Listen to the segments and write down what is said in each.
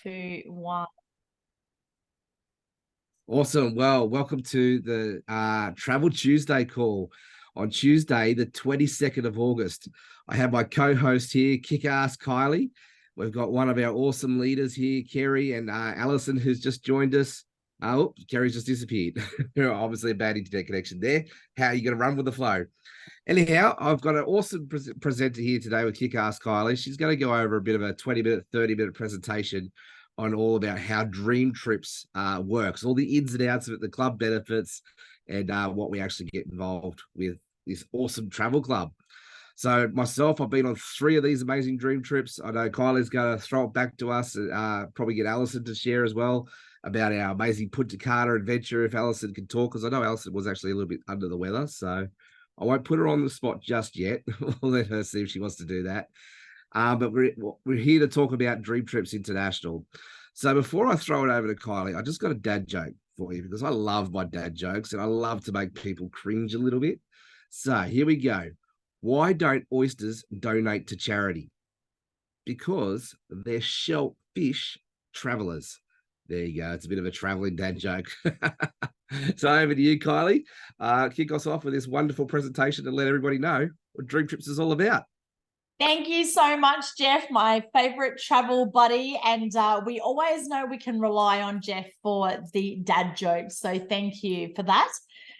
2, 1. Awesome. Well, welcome to the Travel Tuesday call on Tuesday, the 22nd of August. I have my co-host here, KickAss Kylie. We've got one of our awesome leaders here, Kerry, and Alison, who's just joined us. Oh, Kerry's just disappeared. Obviously a bad internet connection there. How are you going to run with the flow? Anyhow, I've got an awesome presenter here today with KickAss Kylie. She's going to go over a bit of a 20-minute, 30-minute presentation on all about how DreamTrips works, all the ins and outs of it, the club benefits, and what we actually get involved with this awesome travel club. So myself, I've been on 3 of these amazing dream trips. I know Kylie's going to throw it back to us, probably get Alison to share as well about our amazing Punta Cana adventure if Alison can talk, because I know Alison was actually a little bit under the weather, so I won't put her on the spot just yet. We'll let her see if she wants to do that. But we're here to talk about DreamTrips International. So before I throw it over to Kylie, I just got a dad joke for you, because I love my dad jokes and I love to make people cringe a little bit. So here we go. Why don't oysters donate to charity? Because they're shellfish travelers. There you go. It's a bit of a traveling dad joke. So over to you, Kylie. Kick us off with this wonderful presentation and let everybody know what DreamTrips is all about. Thank you so much, Jeff, my favorite travel buddy. And we always know we can rely on Jeff for the dad jokes. So thank you for that.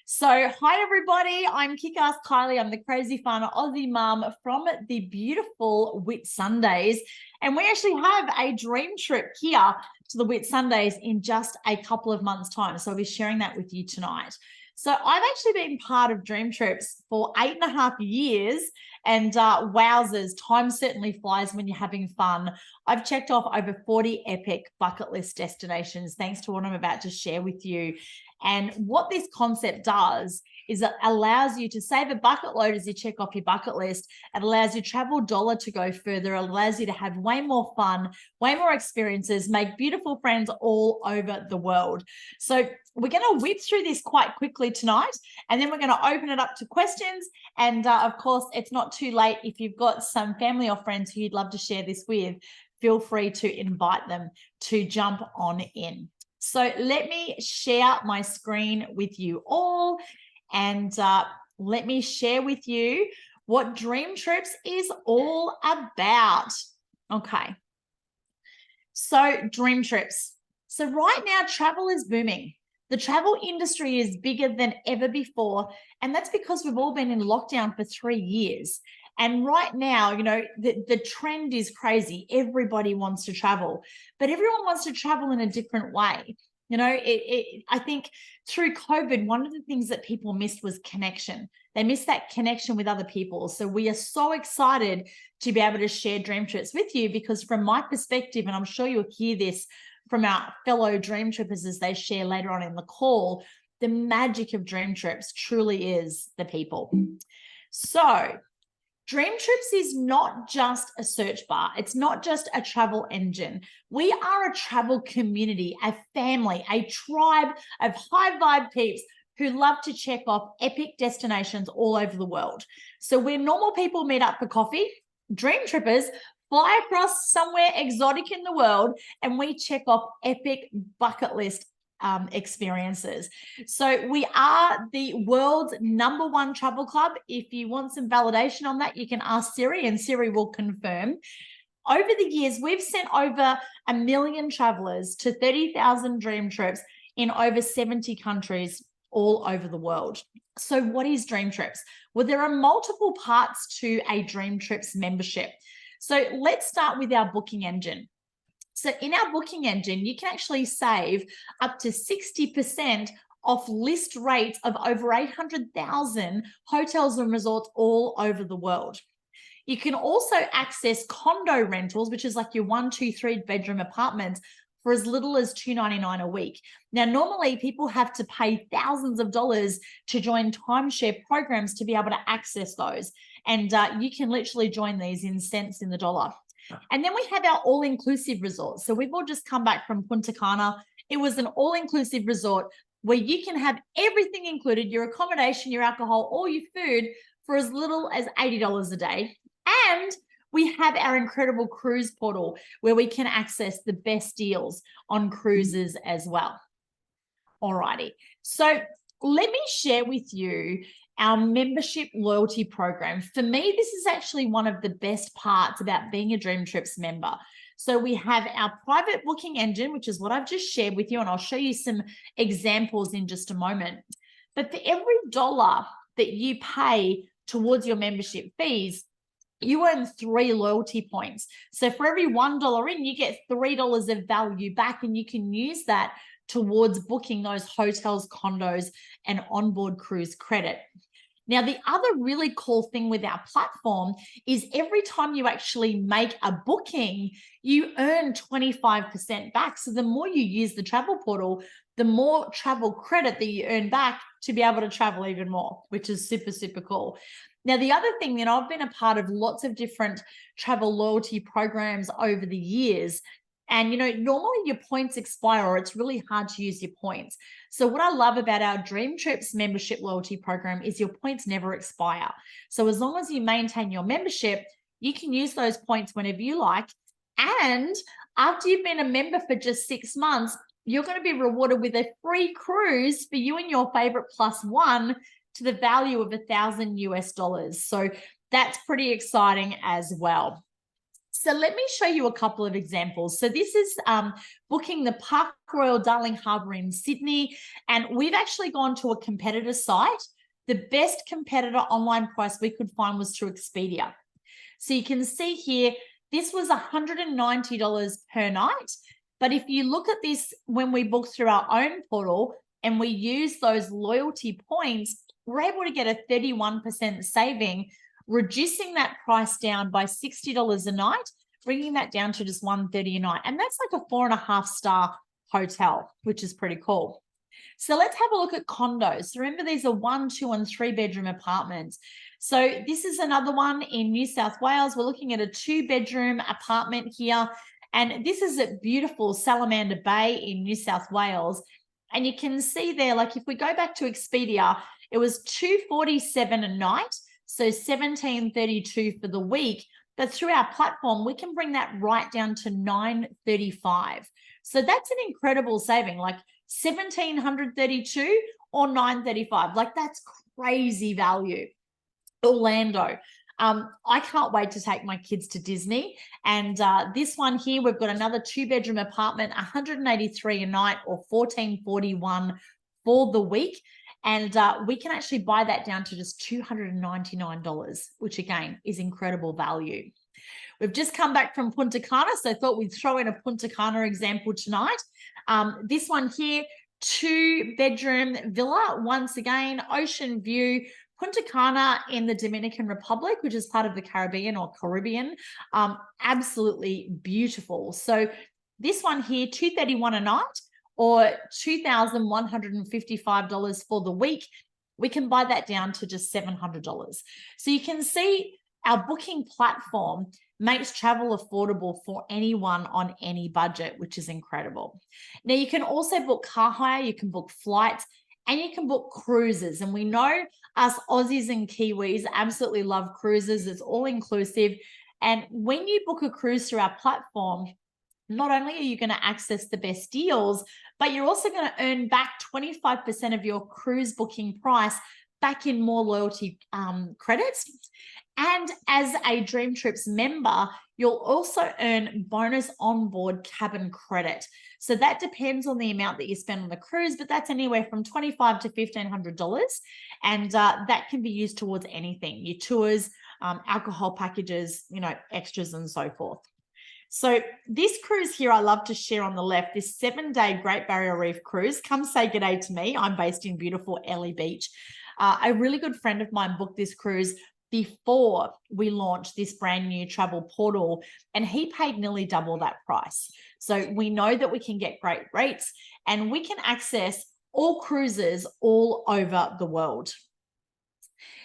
So hi, everybody. I'm KickAss Kylie. I'm the crazy fun Aussie mum from the beautiful Whitsundays. And we actually have a dream trip here to the Whitsundays in just a couple of months' time. So I'll be sharing that with you tonight. So I've actually been part of DreamTrips for 8.5 years, and wowzers, time certainly flies when you're having fun. I've checked off over 40 epic bucket list destinations, thanks to what I'm about to share with you. And what this concept does is it allows you to save a bucket load as you check off your bucket list. It allows your travel dollar to go further. It allows you to have way more fun, way more experiences, make beautiful friends all over the world. So we're going to whip through this quite quickly tonight, and then we're going to open it up to questions. And of course, it's not too late. If you've got some family or friends who you'd love to share this with, feel free to invite them to jump on in. So let me share my screen with you all, and let me share with you what DreamTrips is all about. Okay. So DreamTrips. So right now, travel is booming. The travel industry is bigger than ever before, and that's because we've all been in lockdown for 3 years. And right now, you know, the trend is crazy. Everybody wants to travel, but everyone wants to travel in a different way. You know, I think through COVID, one of the things that people missed was connection. They missed that connection with other people. So we are so excited to be able to share DreamTrips with you, because from my perspective, and I'm sure you'll hear this from our fellow DreamTrippers as they share later on in the call, the magic of DreamTrips truly is the people. So DreamTrips is not just a search bar. It's not just a travel engine. We are a travel community, a family, a tribe of high vibe peeps who love to check off epic destinations all over the world. So where normal people meet up for coffee, DreamTrippers fly across somewhere exotic in the world, and we check off epic bucket list experiences. So we are the world's #1 travel club. If you want some validation on that, you can ask Siri, and Siri will confirm. Over the years, we've sent over 1 million travelers to 30,000 dream trips in over 70 countries all over the world. So what is DreamTrips? Well, there are multiple parts to a DreamTrips membership. So let's start with our booking engine. So in our booking engine, you can actually save up to 60% off list rates of over 800,000 hotels and resorts all over the world. You can also access condo rentals, which is like your 1, 2, 3 bedroom apartments, for as little as $2.99 a week. Now, normally people have to pay thousands of dollars to join timeshare programs to be able to access those. And you can literally join these in cents in the dollar. And then we have our all-inclusive resorts. So we've all just come back from Punta Cana. It was an all-inclusive resort where you can have everything included, your accommodation, your alcohol, all your food, for as little as $80 a day. And We have our incredible cruise portal where we can access the best deals on cruises as well. Alrighty, so let me share with you our membership loyalty program. For me, this is actually one of the best parts about being a DreamTrips member. So we have our private booking engine, which is what I've just shared with you, and I'll show you some examples in just a moment. But for every dollar that you pay towards your membership fees, you earn 3 loyalty points. So for every $1 in, you get $3 of value back, and you can use that towards booking those hotels, condos, and onboard cruise credit. Now, the other really cool thing with our platform is every time you actually make a booking, you earn 25% back. So the more you use the travel portal, the more travel credit that you earn back to be able to travel even more, which is super, super cool. Now, the other thing that I've been a part of lots of different travel loyalty programs over the years. And, normally your points expire, or it's really hard to use your points. So what I love about our DreamTrips membership loyalty program is your points never expire. So as long as you maintain your membership, you can use those points whenever you like. And after you've been a member for just 6 months, you're going to be rewarded with a free cruise for you and your favorite +1 to the value of $1,000 US. So that's pretty exciting as well. So let me show you a couple of examples. So this is booking the Park Royal Darling Harbour in Sydney, and we've actually gone to a competitor site. The best competitor online price we could find was through Expedia. So you can see here, this was $190 per night. But if you look at this, when we book through our own portal and we use those loyalty points, we're able to get a 31% saving, reducing that price down by $60 a night, bringing that down to just $130 a night. And that's like a 4.5-star hotel, which is pretty cool. So let's have a look at condos. Remember, these are 1, 2, and 3 bedroom apartments. So this is another one in New South Wales. We're looking at a 2-bedroom apartment here. And this is at beautiful Salamander Bay in New South Wales. And you can see there, like if we go back to Expedia, it was $247 a night. So $1,732 for the week, but through our platform, we can bring that right down to $935. So that's an incredible saving, like $1,732 or $935. Like that's crazy value. Orlando. I can't wait to take my kids to Disney. And this one here, we've got another 2-bedroom apartment, $183 a night or $1,441 for the week. And we can actually buy that down to just $299, which again is incredible value. We've just come back from Punta Cana, so I thought we'd throw in a Punta Cana example tonight. This one here, 2-bedroom villa, once again, ocean view, Punta Cana in the Dominican Republic, which is part of the Caribbean or Caribbean. Absolutely beautiful. So this one here, $231 a night, or $2,155 for the week. We can buy that down to just $700. So you can see our booking platform makes travel affordable for anyone on any budget, which is incredible. Now, you can also book car hire, you can book flights, and you can book cruises. And we know us Aussies and Kiwis absolutely love cruises. It's all inclusive. And when you book a cruise through our platform, not only are you going to access the best deals, but you're also going to earn back 25% of your cruise booking price back in more loyalty credits. And as a DreamTrips member, you'll also earn bonus onboard cabin credit. So that depends on the amount that you spend on the cruise, but that's anywhere from $2,500 to $1,500. And that can be used towards anything, your tours, alcohol packages, extras and so forth. So this cruise here, I love to share on the left, this 7-day Great Barrier Reef cruise. Come say good day to me. I'm based in beautiful Ellie Beach. A really good friend of mine booked this cruise before we launched this brand new travel portal, and he paid nearly double that price. So we know that we can get great rates and we can access all cruises all over the world.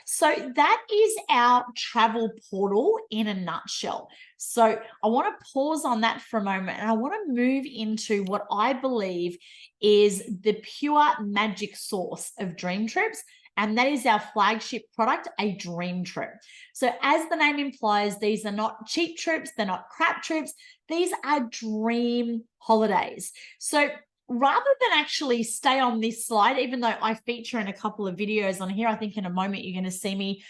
So that is our travel portal in a nutshell. So I want to pause on that for a moment, and I want to move into what I believe is the pure magic sauce of DreamTrips, and that is our flagship product, a dream trip. So as the name implies, these are not cheap trips, they're not crap trips, these are dream holidays. So rather than actually stay on this slide, even though I feature in a couple of videos on here, I think in a moment you're going to see me.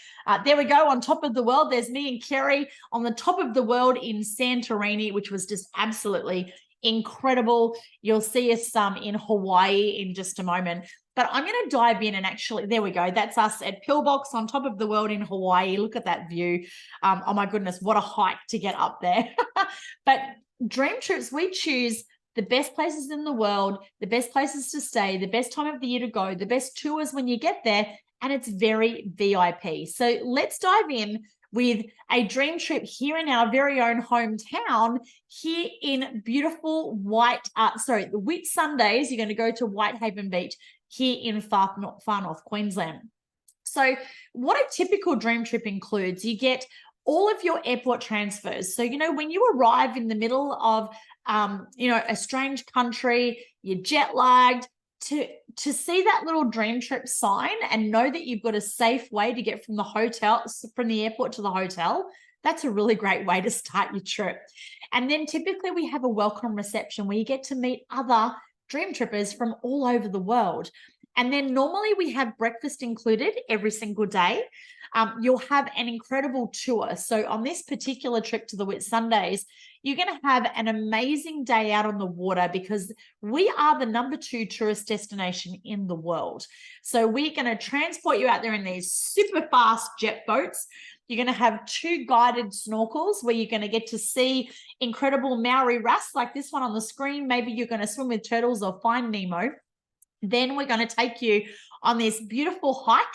There we go, on top of the world. There's me and Kerry on the top of the world in Santorini, which was just absolutely incredible. You'll see us in Hawaii in just a moment. But I'm going to dive in and actually, there we go. That's us at Pillbox on top of the world in Hawaii. Look at that view. Oh my goodness, what a hike to get up there. But Dream Trips, we choose the best places in the world, the best places to stay, the best time of the year to go, the best tours when you get there, and it's very VIP. So let's dive in with a dream trip here in our very own hometown, here in beautiful the Whitsundays. You're going to go to Whitehaven Beach here in far north Queensland. So what a typical dream trip includes, you get all of your airport transfers. So, when you arrive in the middle of, a strange country, you're jet lagged, to see that little dream trip sign and know that you've got a safe way to get from the airport to the hotel, that's a really great way to start your trip. And then typically we have a welcome reception where you get to meet other dream trippers from all over the world. And then normally we have breakfast included every single day. You'll have an incredible tour. So on this particular trip to the Whitsundays, you're going to have an amazing day out on the water because we are the #2 tourist destination in the world. So we're going to transport you out there in these super fast jet boats. You're going to have 2 guided snorkels where you're going to get to see incredible Maori wrasse like this one on the screen. Maybe you're going to swim with turtles or find Nemo. Then we're going to take you on this beautiful hike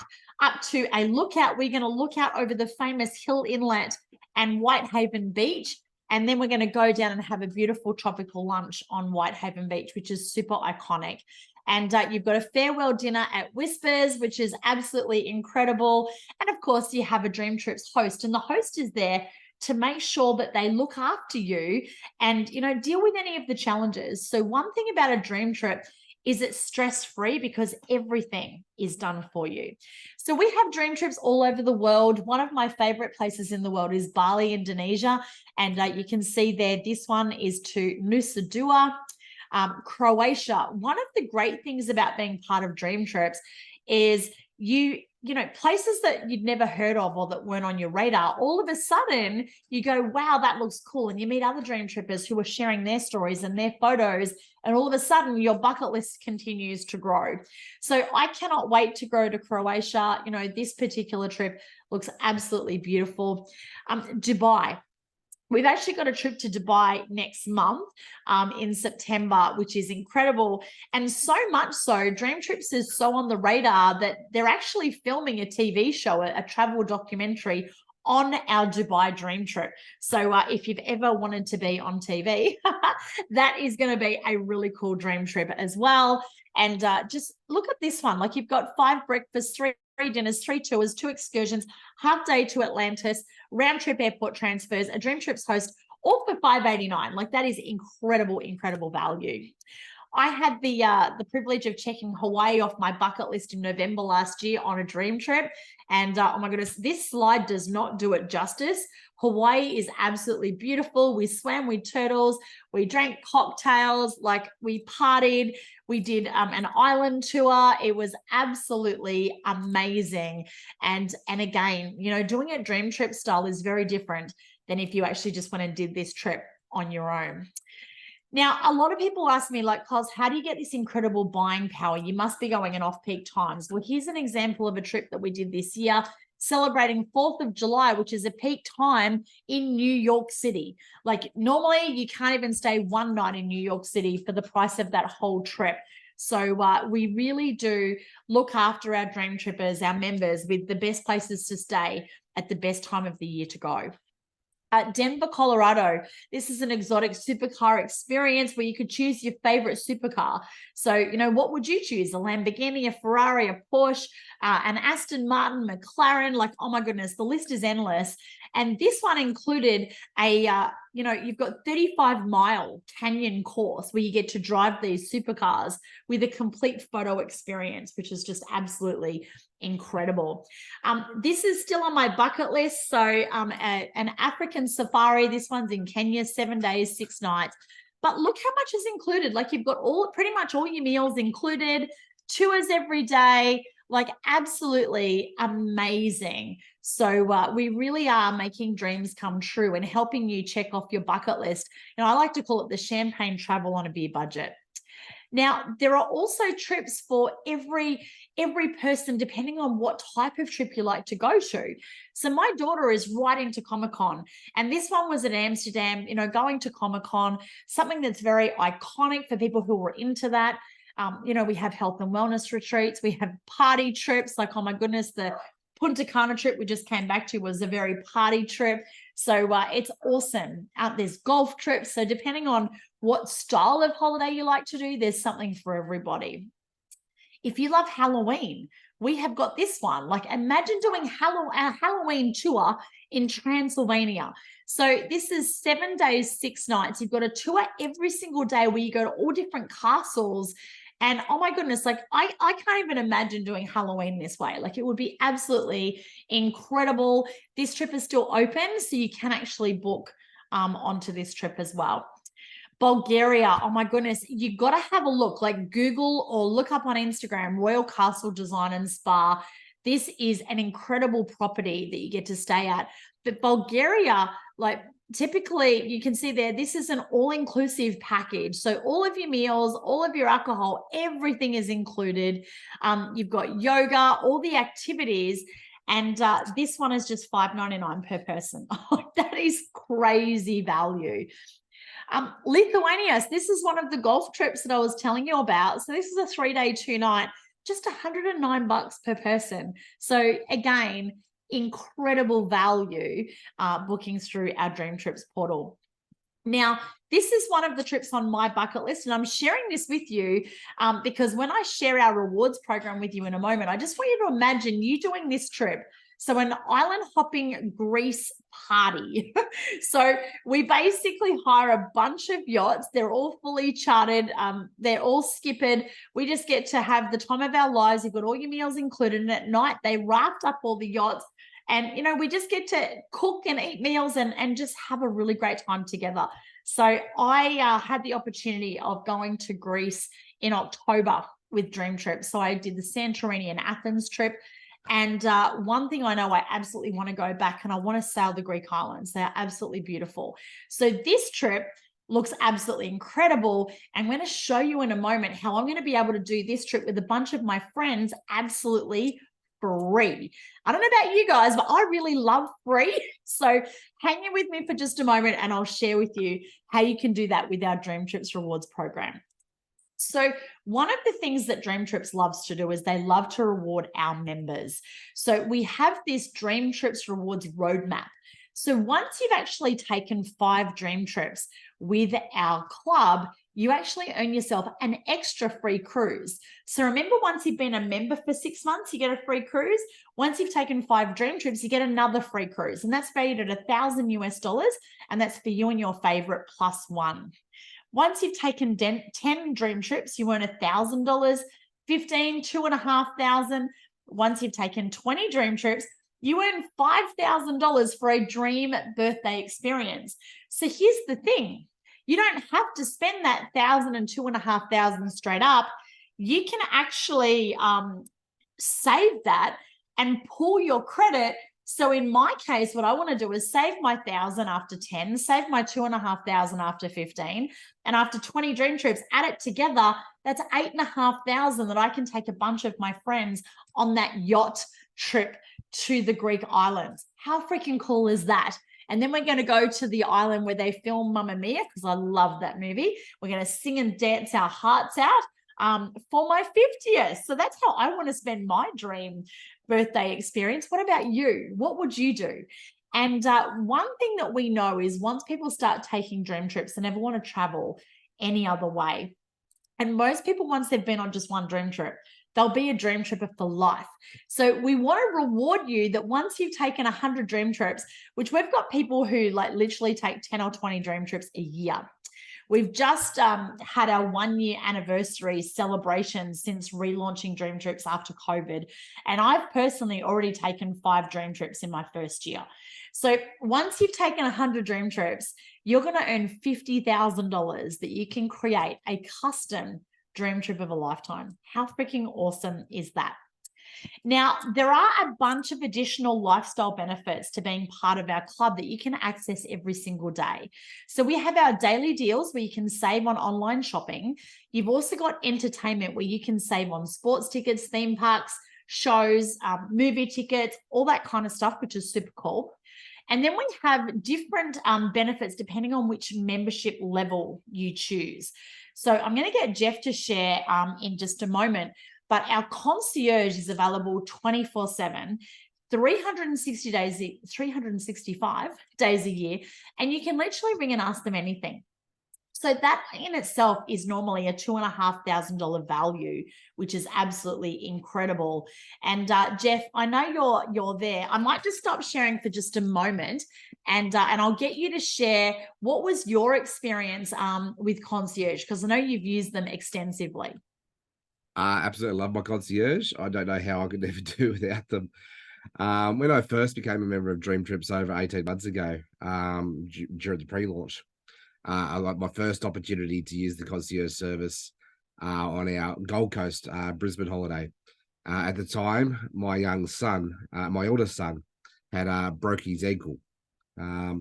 up to a lookout. We're going to look out over the famous Hill Inlet and Whitehaven Beach. And then we're going to go down and have a beautiful tropical lunch on Whitehaven Beach, which is super iconic. And you've got a farewell dinner at Whispers, which is absolutely incredible. And of course, you have a Dream Trips host, and the host is there to make sure that they look after you and, deal with any of the challenges. So one thing about a dream trip is it's stress-free because everything is done for you. So we have dream trips all over the world. One of my favorite places in the world is Bali, Indonesia. And you can see there, this one is to Nusa Dua, Croatia. One of the great things about being part of dream trips is places that you'd never heard of or that weren't on your radar, all of a sudden you go, wow, that looks cool. And you meet other dream trippers who are sharing their stories and their photos. And all of a sudden your bucket list continues to grow. So I cannot wait to go to Croatia. This particular trip looks absolutely beautiful. Dubai. We've actually got a trip to Dubai next month in September, which is incredible. And so much so, Dream Trips is so on the radar that they're actually filming a TV show, a travel documentary on our Dubai dream trip. So if you've ever wanted to be on TV, that is going to be a really cool dream trip as well. And just look at this one. Like, you've got 5 breakfasts, 3 dinners, 3 tours, 2 excursions, half day to Atlantis, round trip airport transfers, a Dream Trips host, all for $589. Like, that is incredible value. I had the privilege of checking Hawaii off my bucket list in November last year on a dream trip. And oh my goodness, this slide does not do it justice. Hawaii is absolutely beautiful. We swam with turtles. We drank cocktails, like we partied. We did an island tour. It was absolutely amazing. And again, doing it dream trip style is very different than if you actually just went and did this trip on your own. Now, a lot of people ask me, like, Cos, how do you get this incredible buying power? You must be going in off-peak times. Well, here's an example of a trip that we did this year, celebrating 4th of July, which is a peak time in New York City. Like, normally you can't even stay one night in New York City for the price of that whole trip. So we really do look after our dream trippers, our members, with the best places to stay at the best time of the year to go. Denver, Colorado. This is an exotic supercar experience where you could choose your favorite supercar. So, what would you choose? A Lamborghini, a Ferrari, a Porsche, an Aston Martin, McLaren. Like, oh my goodness, the list is endless. And this one included a you've got 35-mile canyon course where you get to drive these supercars with a complete photo experience, which is just absolutely incredible. This is still on my bucket list. So an African safari. This one's in Kenya, 7 days, 6 nights. But look how much is included. Like, you've got pretty much all your meals included, tours every day, like absolutely amazing. So we really are making dreams come true and helping you check off your bucket list. I like to call it the champagne travel on a beer budget. Now, there are also trips for every person, depending on what type of trip you like to go to. So my daughter is right into Comic-Con, and this one was at Amsterdam, going to Comic-Con, something that's very iconic for people who are into that. We have health and wellness retreats. We have party trips. Like, oh my goodness, the Punta Cana trip we just came back to was a very party trip. So it's awesome. There's golf trips. So depending on what style of holiday you like to do, there's something for everybody. If you love Halloween, we have got this one. Like, imagine doing a Halloween tour in Transylvania. So this is 7 days, 6 nights. You've got a tour every single day where you go to all different castles. And oh my goodness, like I can't even imagine doing Halloween this way. Like, it would be absolutely incredible. This trip is still open, so you can actually book onto this trip as well. Bulgaria, oh my goodness, you got to have a look, like Google or look up on Instagram, Royal Castle Design and Spa. This is an incredible property that you get to stay at. But Bulgaria, like, typically you can see there, this is an all-inclusive package. So all of your meals, all of your alcohol, everything is included. You've got yoga, all the activities. And this one is just $5.99 per person. That is crazy value. Lithuania, this is one of the golf trips that I was telling you about. So this is a 3-day, 2-night, just $109 per person. So again, incredible value bookings through our DreamTrips portal. Now, this is one of the trips on my bucket list, and I'm sharing this with you because when I share our rewards program with you in a moment, I just want you to imagine you doing this trip. So an island hopping Greece party. So we basically hire a bunch of yachts. They're all fully chartered. They're all skippered. We just get to have the time of our lives. You've got all your meals included. And at night, they raft up all the yachts. And, we just get to cook and eat meals and just have a really great time together. So I had the opportunity of going to Greece in October with DreamTrips. So I did the Santorini and Athens trip. And one thing I know, I absolutely want to go back and I want to sail the Greek islands. They're absolutely beautiful. So this trip looks absolutely incredible. I'm going to show you in a moment how I'm going to be able to do this trip with a bunch of my friends absolutely free. I don't know about you guys, but I really love free. So hang in with me for just a moment and I'll share with you how you can do that with our DreamTrips Rewards program. So one of the things that DreamTrips loves to do is they love to reward our members. So we have this DreamTrips Rewards roadmap. So once you've actually taken 5 dream trips with our club, you actually earn yourself an extra free cruise. So remember, once you've been a member for 6 months, you get a free cruise. Once you've taken 5 dream trips, you get another free cruise. And that's valued at $1,000 US. And that's for you and your favorite +1. Once you've taken 10 dream trips, you earn $1,000, 15, $2,500. Once you've taken 20 dream trips, you earn $5,000 for a dream birthday experience. So here's the thing. You don't have to spend that $1,000 and $2,500 straight up. You can actually save that and pull your credit. So in my case, what I want to do is save my $1,000 after 10, save my $2,500 after 15, and after 20 dream trips, add it together. That's $8,500 that I can take a bunch of my friends on that yacht trip to the Greek islands. How freaking cool is that? And then we're going to go to the island where they film Mamma Mia, because I love that movie. We're going to sing and dance our hearts out for my 50th. So that's how I want to spend my dream birthday experience. What about you? What would you do? And one thing that we know is once people start taking dream trips, they never want to travel any other way. And most people, once they've been on just one dream trip, they'll be a dream tripper for life. So we want to reward you that once you've taken 100 dream trips, which we've got people who like literally take 10 or 20 dream trips a year. We've just had our 1-year anniversary celebration since relaunching DreamTrips after COVID. And I've personally already taken 5 dream trips in my first year. So once you've taken 100 dream trips, you're going to earn $50,000 that you can create a custom dream trip of a lifetime. How freaking awesome is that? Now, there are a bunch of additional lifestyle benefits to being part of our club that you can access every single day. So we have our daily deals where you can save on online shopping. You've also got entertainment where you can save on sports tickets, theme parks, shows, movie tickets, all that kind of stuff, which is super cool. And then we have different benefits depending on which membership level you choose. So I'm going to get Jeff to share in just a moment. But our concierge is available 24/7, 365 days a year, and you can literally ring and ask them anything. So that in itself is normally a $2,500 value, which is absolutely incredible. And Jeff, I know you're there. I might just stop sharing for just a moment, and I'll get you to share what was your experience with concierge, because I know you've used them extensively. Absolutely love my concierge. I don't know how I could ever do without them. When I first became a member of DreamTrips over 18 months ago, during the pre-launch, I got my first opportunity to use the concierge service on our Gold Coast Brisbane holiday. At the time, my young son, my oldest son, had broke his ankle. Yeah,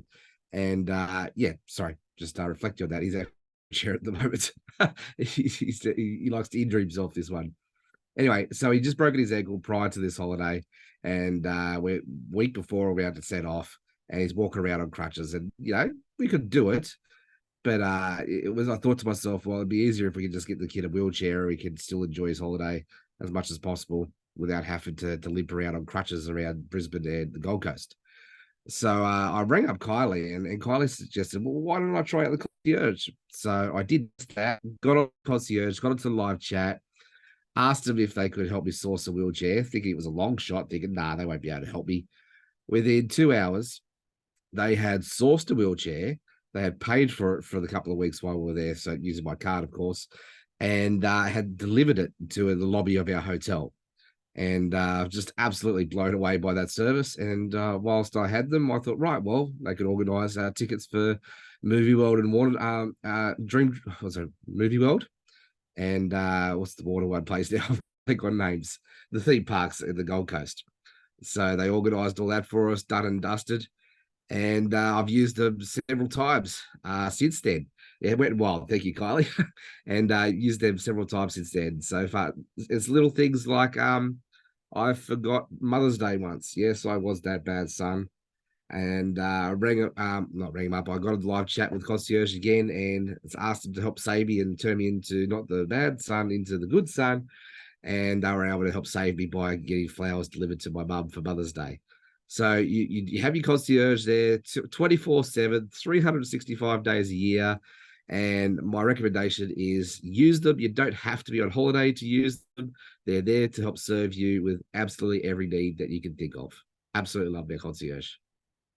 sorry, just reflecting on that. He's actually chair at the moment. He likes to injure himself, this one. Anyway, so he just broken his ankle prior to this holiday, and we're week before we're about to set off, and he's walking around on crutches, and we could do it, but I thought to myself, well, it'd be easier if we could just get the kid a wheelchair, or he could still enjoy his holiday as much as possible without having to limp around on crutches around Brisbane and the Gold Coast. So I rang up Kylie, and Kylie suggested, well, why don't I try out the concierge? So I did that, got on concierge, got into the live chat, asked them if they could help me source a wheelchair, thinking it was a long shot, thinking, nah, they won't be able to help me. Within 2 hours, they had sourced a wheelchair. They had paid for it for the couple of weeks while we were there, so using my card, of course, and had delivered it to the lobby of our hotel. And just absolutely blown away by that service. And whilst I had them, I thought, right, well, they could organise tickets for Movie World and Movie World, and what's the water one place now? I think on names, the theme parks at the Gold Coast. So they organised all that for us, done and dusted, and I've used them several times since then. Yeah, it went wild. Thank you, Kylie. And used them several times since then. So far, it's little things like I forgot Mother's Day once. Yes, I was that bad son. And not rang him up. I got a live chat with concierge again, and asked him to help save me and turn me into not the bad son, into the good son. And they were able to help save me by getting flowers delivered to my mum for Mother's Day. So you have your concierge there 24/7, 365 days a year. And my recommendation is use them. You don't have to be on holiday to use them. They're there to help serve you with absolutely every need that you can think of. Absolutely love their concierge.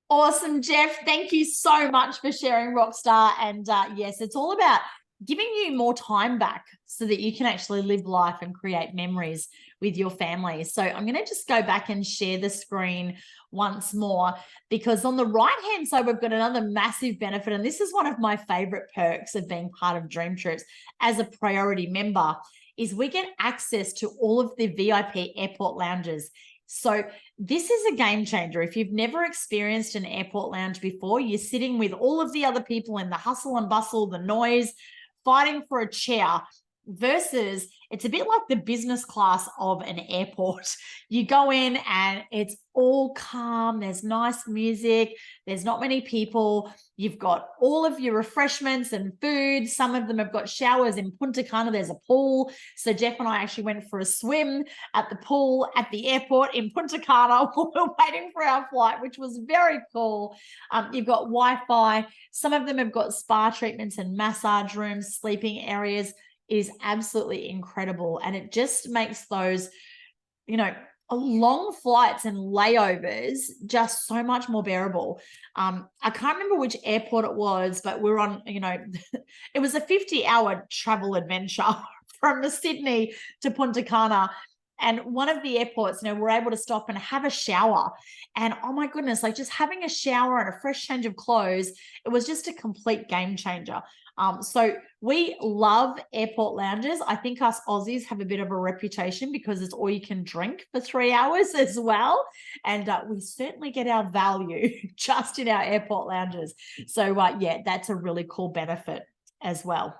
Awesome, Jeff. Thank you so much for sharing, Rockstar. And yes, it's all about giving you more time back so that you can actually live life and create memories with your family. So I'm going to just go back and share the screen once more, because on the right-hand side, we've got another massive benefit. And this is one of my favorite perks of being part of DreamTrips as a priority member, is we get access to all of the VIP airport lounges. So this is a game changer. If you've never experienced an airport lounge before, you're sitting with all of the other people in the hustle and bustle, the noise, fighting for a chair, versus it's a bit like the business class of an airport. You go in and it's all calm. There's nice music. There's not many people. You've got all of your refreshments and food. Some of them have got showers. In Punta Cana, there's a pool. So Jeff and I actually went for a swim at the pool at the airport in Punta Cana while we were waiting for our flight, which was very cool. You've got Wi-Fi. Some of them have got spa treatments and massage rooms, sleeping areas. is absolutely incredible. And it just makes those, long flights and layovers just so much more bearable. I can't remember which airport it was, but we're on, it was a 50-hour travel adventure from Sydney to Punta Cana. And one of the airports, we're able to stop and have a shower. And oh my goodness, like just having a shower and a fresh change of clothes, it was just a complete game changer. So we love airport lounges. I think us Aussies have a bit of a reputation because it's all you can drink for 3 hours as well. And we certainly get our value just in our airport lounges. So yeah, that's a really cool benefit as well.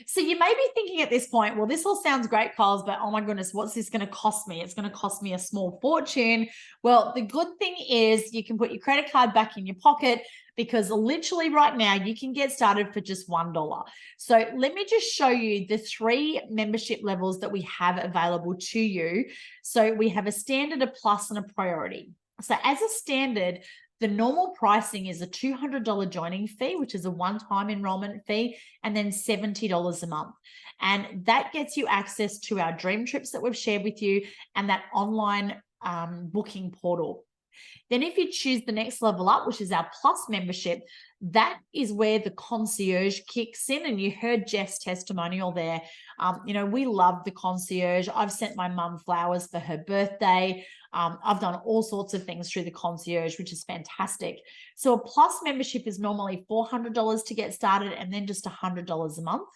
So you may be thinking at this point, well, this all sounds great, Kyles, but oh my goodness, what's this going to cost me? It's going to cost me a small fortune. Well, the good thing is you can put your credit card back in your pocket because literally right now you can get started for just $1. So let me just show you the 3 membership levels that we have available to you. So we have a standard, a plus, and a priority. So as a standard, the normal pricing is a $200 joining fee, which is a one-time enrollment fee, and then $70 a month. And that gets you access to our dream trips that we've shared with you and that online booking portal. Then if you choose the next level up, which is our plus membership, that is where the concierge kicks in. And you heard Jeff's testimonial there. We love the concierge. I've sent my mum flowers for her birthday. I've done all sorts of things through the concierge, which is fantastic. So a plus membership is normally $400 to get started and then just $100 a month.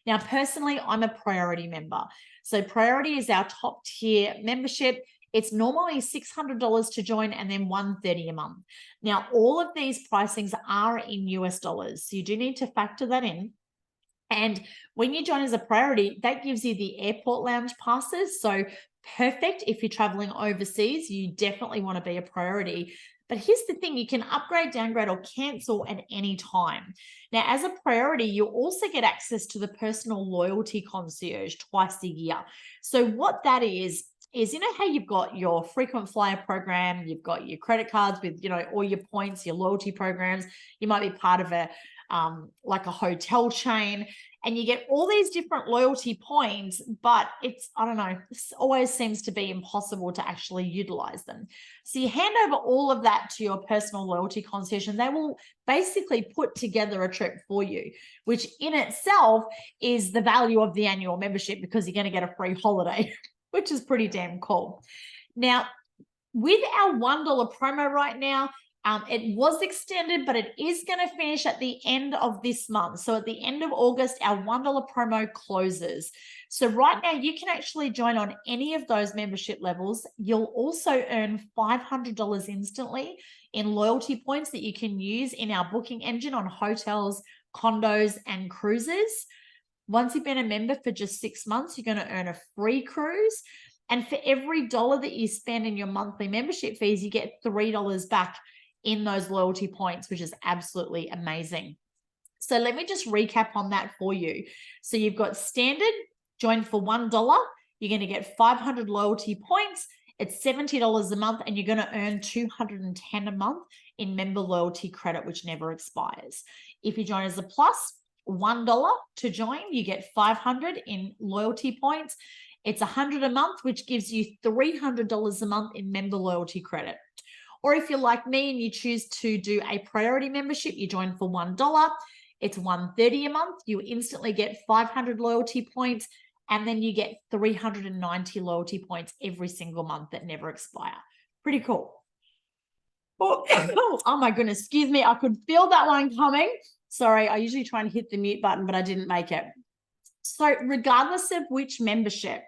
Now, personally, I'm a priority member. So priority is our top tier membership. It's normally $600 to join and then $130 a month. Now, all of these pricings are in US dollars. So you do need to factor that in. And when you join as a priority, that gives you the airport lounge passes. So perfect if you're traveling overseas, you definitely want to be a priority. But here's the thing, you can upgrade, downgrade, or cancel at any time. Now, as a priority, you also get access to the personal loyalty concierge twice a year. So what that is how you've got your frequent flyer program, you've got your credit cards with, all your points, your loyalty programs. You might be part of a hotel chain, and you get all these different loyalty points, but this always seems to be impossible to actually utilize them. So you hand over all of that to your personal loyalty concierge, and they will basically put together a trip for you, which in itself is the value of the annual membership because you're going to get a free holiday, which is pretty damn cool. Now, with our $1 promo right now, it was extended, but it is going to finish at the end of this month. So at the end of August, our $1 promo closes. So right now, you can actually join on any of those membership levels. You'll also earn $500 instantly in loyalty points that you can use in our booking engine on hotels, condos, and cruises. Once you've been a member for just 6 months, you're going to earn a free cruise. And for every $1 that you spend in your monthly membership fees, you get $3 back in those loyalty points, which is absolutely amazing. So let me just recap on that for you. So you've got standard, join for $1. You're going to get 500 loyalty points. It's $70 a month, and you're going to earn $210 a month in member loyalty credit, which never expires. If you join as a plus, $1 to join, you get 500 in loyalty points. It's $100 a month, which gives you $300 a month in member loyalty credit. Or if you're like me and you choose to do a priority membership, you join for $1. It's $130 a month. You instantly get 500 loyalty points, and then you get 390 loyalty points every single month that never expire. Pretty cool. Oh my goodness, excuse me. I could feel that one coming. Sorry, I usually try and hit the mute button, but I didn't make it. So regardless of which membership,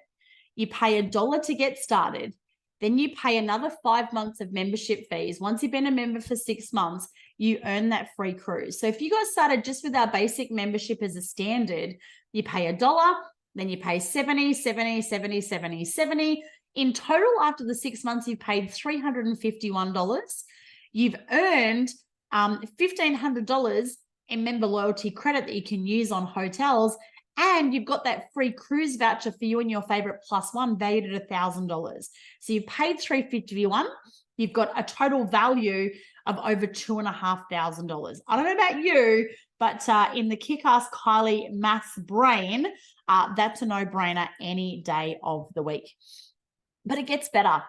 you pay $1 to get started. Then you pay another 5 months of membership fees. Once you've been a member for 6 months, you earn that free cruise. So if you got started just with our basic membership as a standard, you pay $1, then you pay $70, $70, $70, $70, $70. In total, after the 6 months, you've paid $351. You've earned $1,500 in member loyalty credit that you can use on hotels. And you've got that free cruise voucher for you and your favorite plus one valued at $1,000. So you've paid $351. You've got a total value of over $2,500. I don't know about you, but in the KickAss Kylie maths brain, that's a no-brainer any day of the week. But it gets better.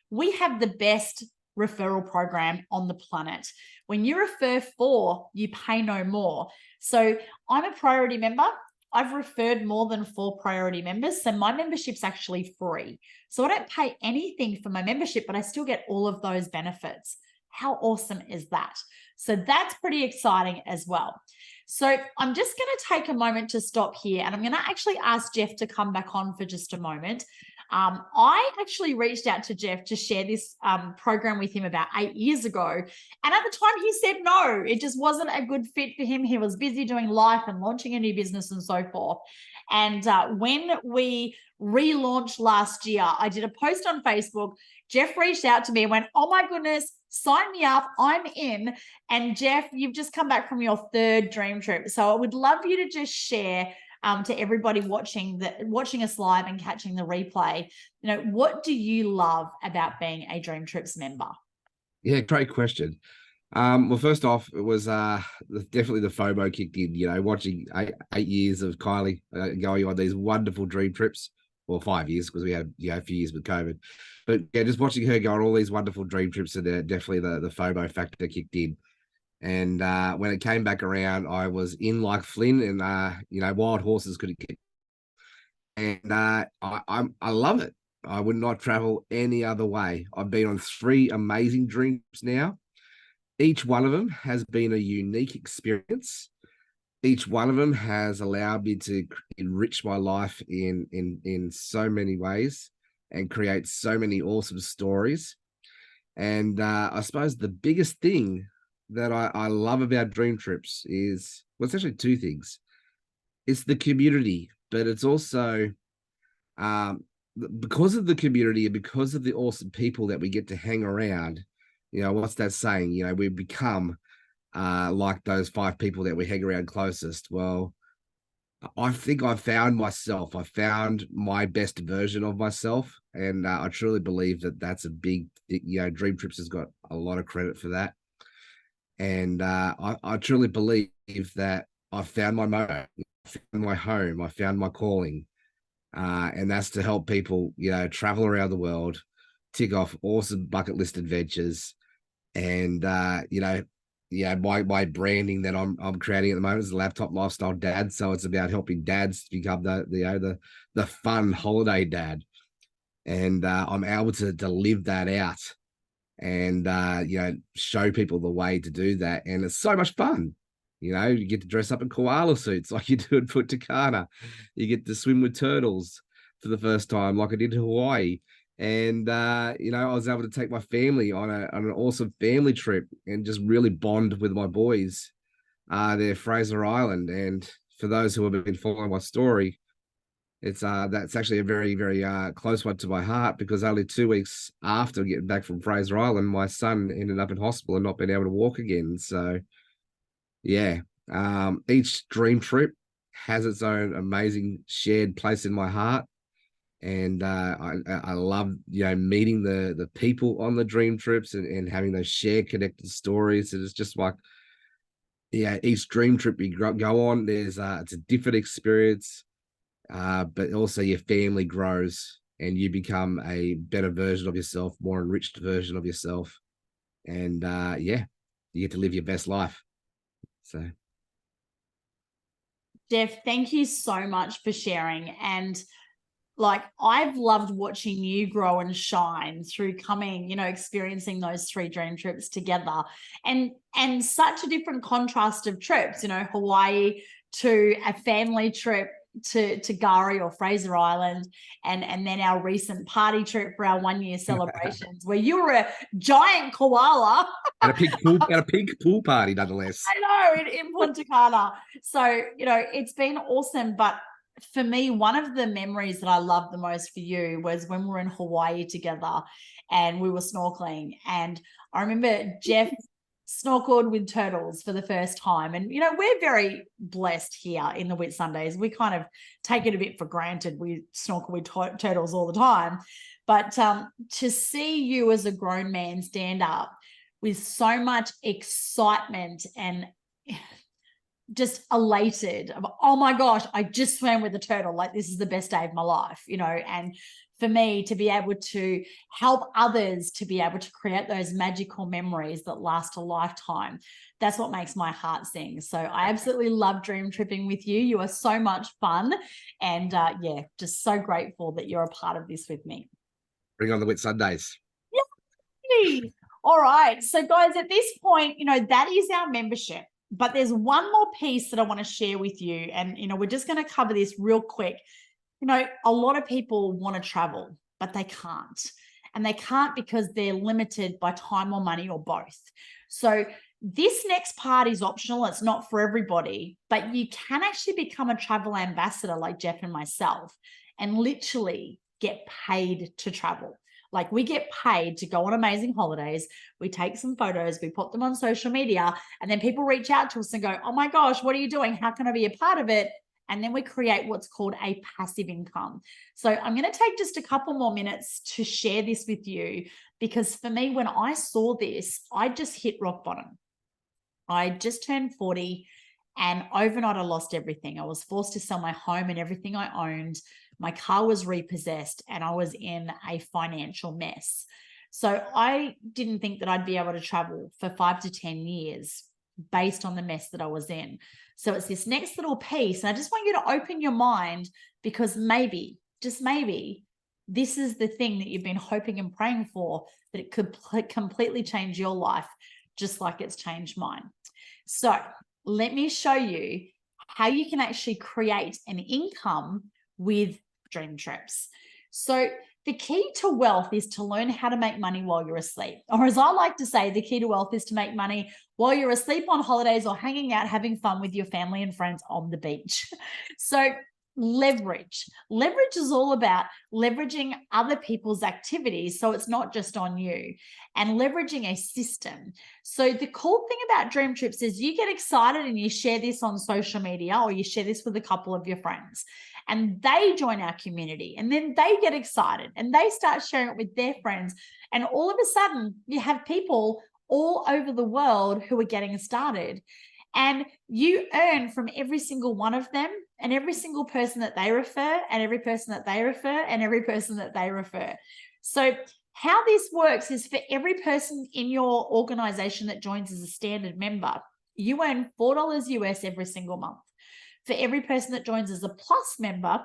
We have the best referral program on the planet. When you refer 4, you pay no more. So I'm a priority member. I've referred more than 4 priority members. So my membership's actually free. So I don't pay anything for my membership, but I still get all of those benefits. How awesome is that? So that's pretty exciting as well. So I'm just going to take a moment to stop here, and I'm going to actually ask Jeff to come back on for just a moment. I actually reached out to Jeff to share this program with him about 8 years ago. And at the time he said no, it just wasn't a good fit for him. He was busy doing life and launching a new business and so forth. And when we relaunched last year, I did a post on Facebook. Jeff reached out to me and went, oh my goodness, sign me up, I'm in. And Jeff, you've just come back from your 3rd dream trip. So I would love you to just share to everybody watching us live and catching the replay, what do you love about being a DreamTrips member? Yeah, great question. Well, first off, it was definitely the FOMO kicked in, watching 8 years of Kylie going on these wonderful dream trips. Well, 5 years, because we had a few years with COVID. But yeah, just watching her go on all these wonderful dream trips, and definitely the FOMO factor kicked in. And when it came back around, I was in like Flynn, and wild horses couldn't get. And I love it. I would not travel any other way. I've been on 3 amazing dreams now. Each one of them has been a unique experience. Each one of them has allowed me to enrich my life in so many ways and create so many awesome stories. And I suppose the biggest thing that I love about Dream Trips is, well, it's actually 2 things. It's the community, but it's also because of the community and because of the awesome people that we get to hang around. What's that saying? We become like those 5 people that we hang around closest. Well, I think I found myself. I found my best version of myself, and I truly believe that that's a big, Dream Trips has got a lot of credit for that. And I truly believe that I found my motor, I found my home, I found my calling, and that's to help people, travel around the world, tick off awesome bucket list adventures, and my branding that I'm creating at the moment is the Laptop Lifestyle Dad. So it's about helping dads become the fun holiday dad, and I'm able to live that out, and show people the way to do that. And it's so much fun. You get to dress up in koala suits like you do in Punta Cana. You get to swim with turtles for the first time like I did in Hawaii. And I was able to take my family on an awesome family trip and just really bond with my boys there, Fraser Island. And for those who have been following my story, it's that's actually a very, very close one to my heart, because only 2 weeks after getting back from Fraser Island, my son ended up in hospital and not being able to walk again. So yeah, each dream trip has its own amazing shared place in my heart. And I love meeting the people on the dream trips and having those shared connected stories. And it's just like, each dream trip you go on, there's it's a different experience, but also your family grows and you become a better version of yourself, more enriched version of yourself, and you get to live your best life. So Jeff, thank you so much for sharing. And I've loved watching you grow and shine through coming, experiencing those 3 dream trips together, and such a different contrast of trips, Hawaii to a family trip to Gari or Fraser Island, and then our recent party trip for our 1-year celebrations where you were a giant koala at a pink pool party, nonetheless. I know, in Punta Cana. So, it's been awesome. But for me, one of the memories that I love the most for you was when we were in Hawaii together and we were snorkeling. And I remember Jeff snorkeled with turtles for the first time. And, we're very blessed here in the Whitsundays. We kind of take it a bit for granted. We snorkel with turtles all the time. But to see you as a grown man stand up, with so much excitement and just elated of, oh my gosh, I just swam with a turtle. Like, this is the best day of my life, you know. And for me to be able to help others to be able to create those magical memories that last a lifetime, that's what makes my heart sing. So I absolutely love dream tripping with you. You are so much fun. And yeah, just so grateful that you're a part of this with me. Bring on the Whitsundays. Yay! All right. So guys, at this point, you know, that is our membership. But there's one more piece that I want to share with you. And, you know, we're just going to cover this real quick. You know, a lot of people want to travel, but they can't. And they can't because they're limited by time or money or both. So this next part is optional. It's not for everybody, but you can actually become a travel ambassador like Jeff and myself and literally get paid to travel. Like, we get paid to go on amazing holidays. We take some photos, we put them on social media, and then people reach out to us and go, oh my gosh, what are you doing? How can I be a part of it? And then we create what's called a passive income. So I'm going to take just a couple more minutes to share this with you, because for me, when I saw this, I just hit rock bottom. I just turned 40 and overnight I lost everything. I was forced to sell my home and everything I owned. My car was repossessed and I was in a financial mess. So I didn't think that I'd be able to travel for 5 to 10 years based on the mess that I was in. So it's this next little piece. And I just want you to open your mind, because maybe, just maybe, this is the thing that you've been hoping and praying for, that it could completely change your life, just like it's changed mine. So let me show you how you can actually create an income with DreamTrips. So the key to wealth is to learn how to make money while you're asleep. Or as I like to say, the key to wealth is to make money while you're asleep on holidays or hanging out, having fun with your family and friends on the beach. So leverage is all about leveraging other people's activities, so it's not just on you, and leveraging a system. So the cool thing about DreamTrips is you get excited and you share this on social media, or you share this with a couple of your friends, and they join our community, and then they get excited and they start sharing it with their friends, and all of a sudden you have people all over the world who are getting started. And you earn from every single one of them, and every single person that they refer, and every person that they refer, and every person that they refer. So how this works is, for every person in your organization that joins as a standard member, you earn $4 US every single month. For every person that joins as a plus member,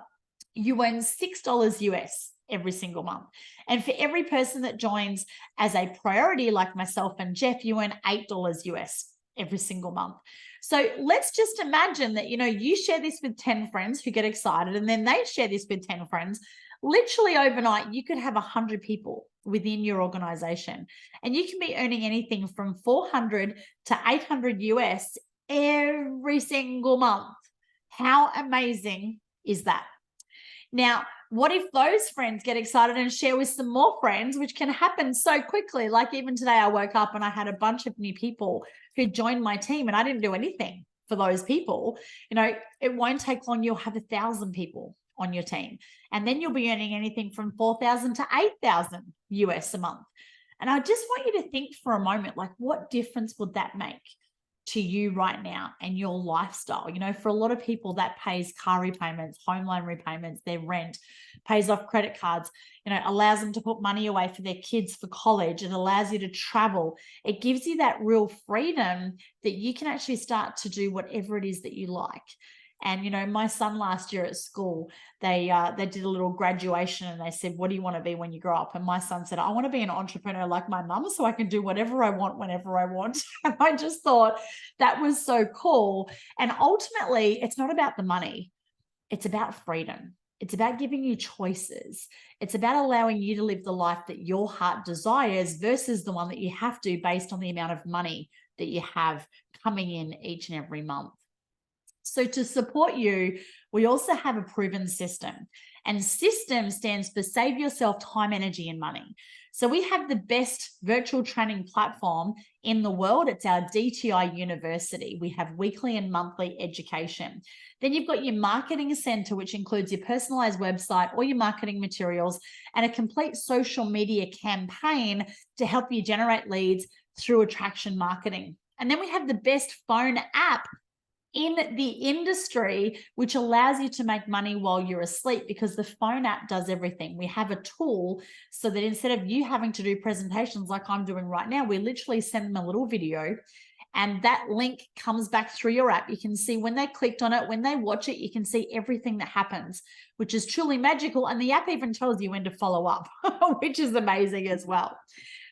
you earn $6 US every single month. And for every person that joins as a priority, like myself and Jeff, you earn $8 US every single month. So let's just imagine that, you know, you share this with 10 friends who get excited, and then they share this with 10 friends. Literally overnight, you could have 100 people within your organization, and you can be earning anything from 400 to 800 US every single month. How amazing is that? Now, what if those friends get excited and share with some more friends, which can happen so quickly? Like, even today, I woke up and I had a bunch of new people who joined my team, and I didn't do anything for those people. You know, it won't take long. You'll have 1,000 people on your team, and then you'll be earning anything from 4,000 to 8,000 US a month. And I just want you to think for a moment, like, what difference would that make to you right now and your lifestyle? You know, for a lot of people, that pays car repayments, home loan repayments, their rent, pays off credit cards, you know, allows them to put money away for their kids for college. It allows you to travel. It gives you that real freedom that you can actually start to do whatever it is that you like. And, you know, my son last year at school, they did a little graduation, and they said, what do you want to be when you grow up? And my son said, I want to be an entrepreneur like my mum, so I can do whatever I want whenever I want. And I just thought that was so cool. And ultimately, it's not about the money. It's about freedom. It's about giving you choices. It's about allowing you to live the life that your heart desires versus the one that you have to, based on the amount of money that you have coming in each and every month. So to support you, we also have a proven system, and system stands for Save Yourself Time, Energy, and Money. So we have the best virtual training platform in the world. It's our DTI University. We have weekly and monthly education. Then you've got your marketing center, which includes your personalized website, all your marketing materials, and a complete social media campaign to help you generate leads, through attraction marketing. And then we have the best phone app in the industry, which allows you to make money while you're asleep, because the phone app does everything. We have a tool so that instead of you having to do presentations like I'm doing right now, we literally send them a little video, and that link comes back through your app. You can see when they clicked on it, when they watch it, you can see everything that happens, which is truly magical. And the app even tells you when to follow up, which is amazing as well.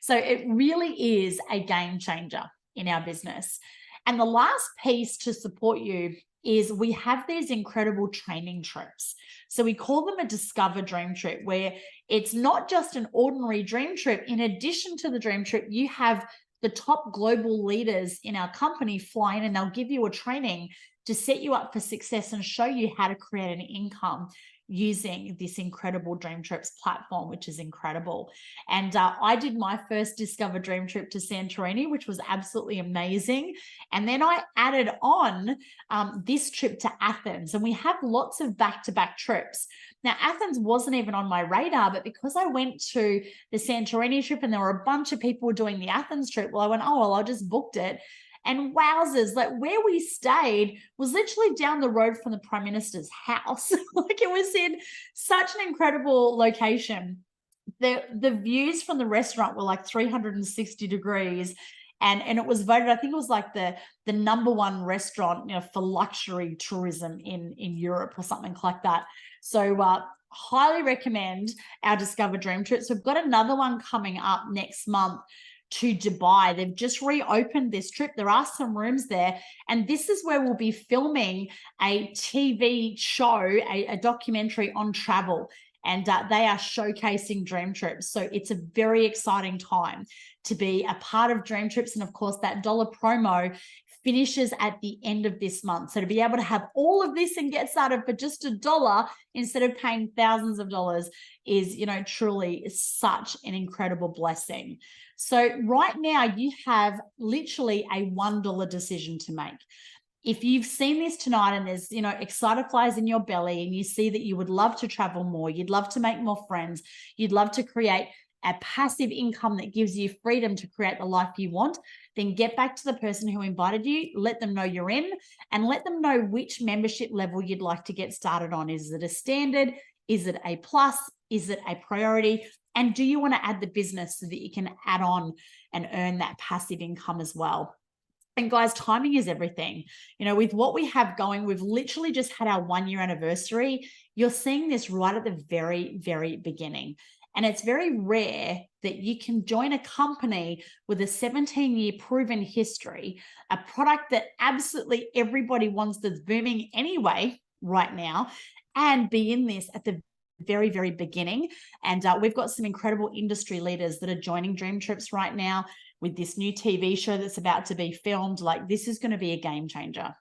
So it really is a game changer in our business. And the last piece to support you is we have these incredible training trips. So we call them a Discover Dream Trip, where it's not just an ordinary dream trip. In addition to the dream trip, you have the top global leaders in our company fly in, and they'll give you a training to set you up for success and show you how to create an income using this incredible DreamTrips platform, which is incredible. And I did my first Discover Dream Trip to Santorini, which was absolutely amazing. And then I added on this trip to Athens, and we have lots of back-to-back trips. Now, Athens wasn't even on my radar, but because I went to the Santorini trip and there were a bunch of people doing the Athens trip, well, I went, oh, well, I just booked it. And wowzers, like where we stayed was literally down the road from the Prime Minister's house. Like it was in such an incredible location. The views from the restaurant were like 360 degrees. And it was voted, I think it was like the #1 restaurant, you know, for luxury tourism in Europe or something like that. So highly recommend our Discover Dream Trips. We've got another one coming up next month to Dubai. They've just reopened this trip. There are some rooms there. And this is where we'll be filming a TV show, a documentary on travel. And they are showcasing DreamTrips. So it's a very exciting time to be a part of DreamTrips. And of course, that dollar promo finishes at the end of this month. So to be able to have all of this and get started for just $1 instead of paying thousands of dollars is, you know, truly such an incredible blessing. So right now you have literally a $1 decision to make. If you've seen this tonight and there's, you know, excited flies in your belly and you see that you would love to travel more, you'd love to make more friends, you'd love to create a passive income that gives you freedom to create the life you want, then get back to the person who invited you, let them know you're in, and let them know which membership level you'd like to get started on. Is it a standard? Is it a plus? Is it a priority? And do you want to add the business so that you can add on and earn that passive income as well? And guys, timing is everything. You know, with what we have going, we've literally just had our 1-year anniversary. You're seeing this right at the very, very beginning. And it's very rare that you can join a company with a 17-year proven history, a product that absolutely everybody wants that's booming anyway right now, and be in this at the very, very beginning. And we've got some incredible industry leaders that are joining DreamTrips right now with this new TV show that's about to be filmed. Like, this is going to be a game changer.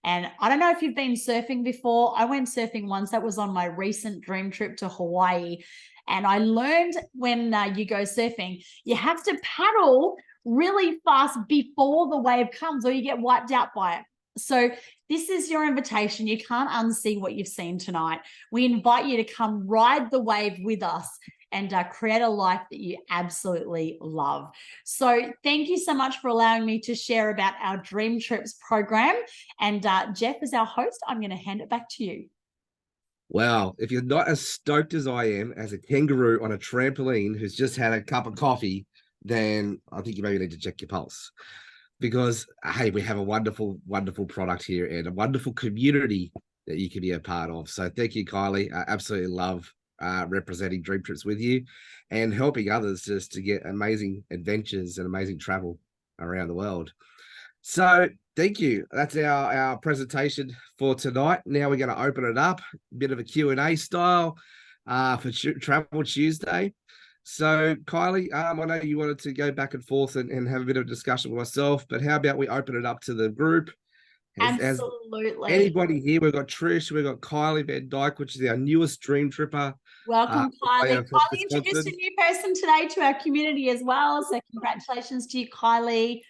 And I don't know if you've been surfing before. I went surfing once. That was on my recent dream trip to Hawaii. And I learned when you go surfing, you have to paddle really fast before the wave comes or you get wiped out by it. So this is your invitation. You can't unsee what you've seen tonight. We invite you to come ride the wave with us and create a life that you absolutely love. So thank you so much for allowing me to share about our DreamTrips program. And Jeff, as our host, I'm going to hand it back to you. Wow. If you're not as stoked as I am as a kangaroo on a trampoline who's just had a cup of coffee, then I think you maybe need to check your pulse. Because, hey, we have a wonderful, wonderful product here and a wonderful community that you can be a part of. So thank you, Kylie. I absolutely love representing DreamTrips with you and helping others just to get amazing adventures and amazing travel around the world. So thank you. That's our presentation for tonight. Now we're going to open it up, a bit of a Q&A style for Travel Tuesday. So Kylie, I know you wanted to go back and forth and have a bit of a discussion with myself, but how about we open it up to the group? Absolutely. Anybody here? We've got Trish, we've got Kylie Van Dyke, which is our newest Dream Tripper. Welcome, Kylie. Kylie introduced a new person today to our community as well. So congratulations to you, Kylie.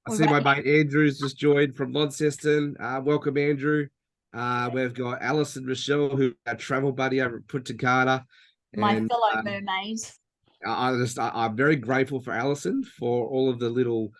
I see my mate Andrew's just joined from Launceston. Welcome, Andrew. We've got Alison Michelle, who our travel buddy over at Punta Cana. My fellow mermaid. I'm very grateful for Alison for all of the little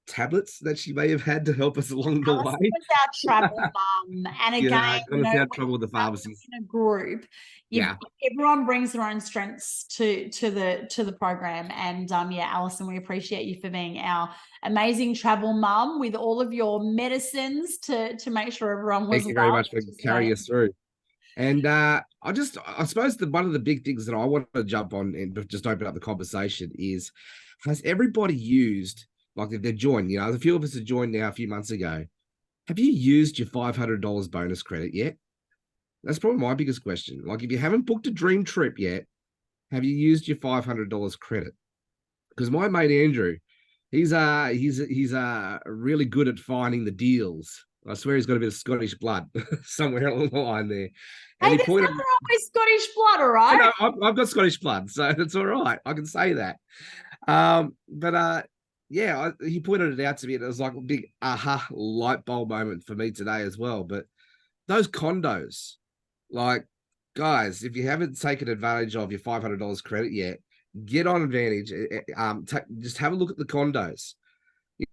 tablets that she may have had to help us along the Alison way. was our travel mum. And again, Yeah, got us out of trouble with the when you're pharmacies. in a group, Yeah, everyone brings their own strengths to the program. And yeah, Alison, we appreciate you for being our amazing travel mum with all of your medicines to make sure everyone was thank you very well. much for carrying us through. And I suppose one of the big things that I want to jump on and just open up the conversation is, has everybody used, like if they're joined, a few of us have joined now a few months ago. Have you used your $500 bonus credit yet? That's probably my biggest question. Like if you haven't booked a dream trip yet, have you used your $500 credit? Because my mate Andrew, he's really good at finding the deals. I swear he's got a bit of Scottish blood somewhere along the line there. And Hey, he there's pointed. nothing wrong with Scottish blood, all I right? know I've got Scottish blood, so that's all right. I can say that. But yeah, he pointed it out to me, and it was like a big aha light bulb moment for me today as well. But those condos, like guys, if you haven't taken advantage of your $500 credit yet, get on advantage. Just have a look at the condos.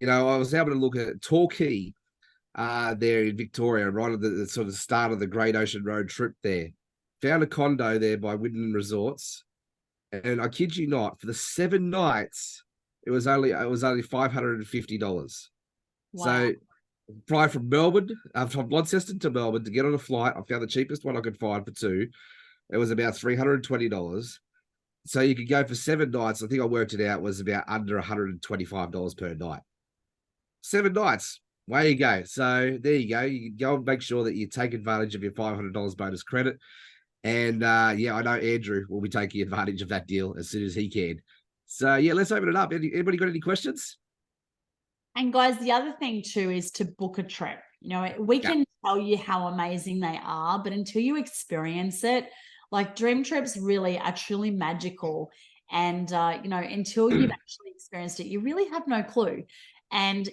I was able to look at Torquay, there in Victoria, right at the sort of start of the Great Ocean Road trip there. Found a condo there by Wyndham Resorts. And I kid you not, for the 7 nights, it was only $550. Wow. So fly from Melbourne, from Launceston to Melbourne to get on a flight. I found the cheapest one I could find for 2. It was about $320. So you could go for 7 nights. I think I worked it out was about under $125 per night. 7 nights. Way you go. So there you go. You go and make sure that you take advantage of your $500 bonus credit. And yeah, I know Andrew will be taking advantage of that deal as soon as he can. So yeah, let's open it up. Anybody got any questions? And guys, the other thing too is to book a trip. We can tell you how amazing they are, but until you experience it, like dream trips really are truly magical. And until you've actually experienced it, you really have no clue. And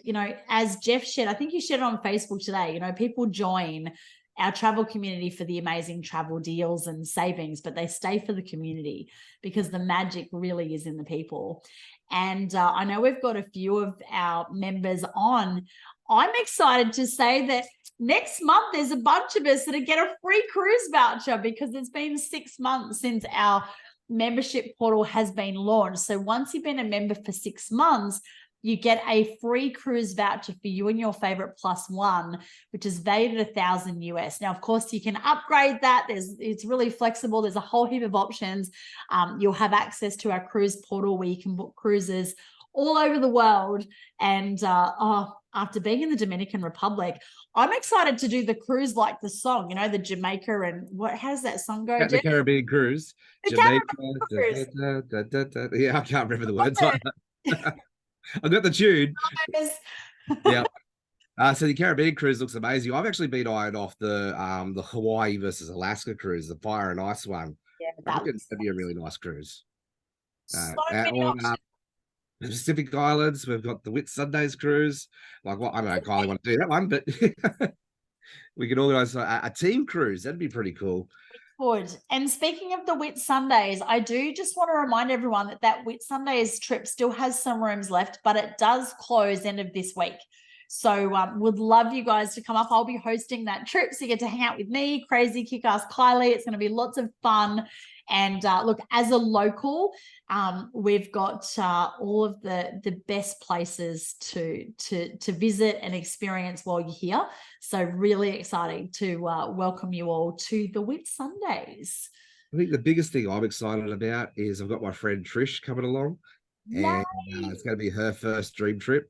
as Jeff shared, I think you shared it on Facebook today, people join our travel community for the amazing travel deals and savings, but they stay for the community because the magic really is in the people. And I know we've got a few of our members on. I'm excited to say that next month there's a bunch of us that get a free cruise voucher because it's been 6 months since our membership portal has been launched. So once you've been a member for 6 months, you get a free cruise voucher for you and your favorite +1, which is valued at $1,000 US. Now, of course, you can upgrade that. It's really flexible. There's a whole heap of options. You'll have access to our cruise portal where you can book cruises all over the world. And after being in the Dominican Republic, I'm excited to do the cruise like the song, the Jamaica and how does that song go? The Caribbean cruise. The Jamaica. Caribbean cruise. Yeah, I can't remember the words. I got the tune. Yeah. So the Caribbean cruise looks amazing. I've actually been eyeing off the Hawaii versus Alaska cruise, the fire and ice one. Yeah, I think it'd be a really nice cruise. So many options. The Pacific Islands, we've got the Whitsundays cruise. Like, well, I don't know, Kylie want to do that one, but we could organize a team cruise. That'd be pretty cool. Good. And speaking of the Whitsundays, I do just want to remind everyone that Whitsundays trip still has some rooms left, but it does close end of this week. So would love you guys to come up. I'll be hosting that trip, so you get to hang out with me, crazy KickAss Kylie. It's going to be lots of fun. And look, as a local, we've got all of the best places to visit and experience while you're here. So really exciting to welcome you all to the Whitsundays. I think the biggest thing I'm excited about is I've got my friend Trish coming along, and it's going to be her first dream trip.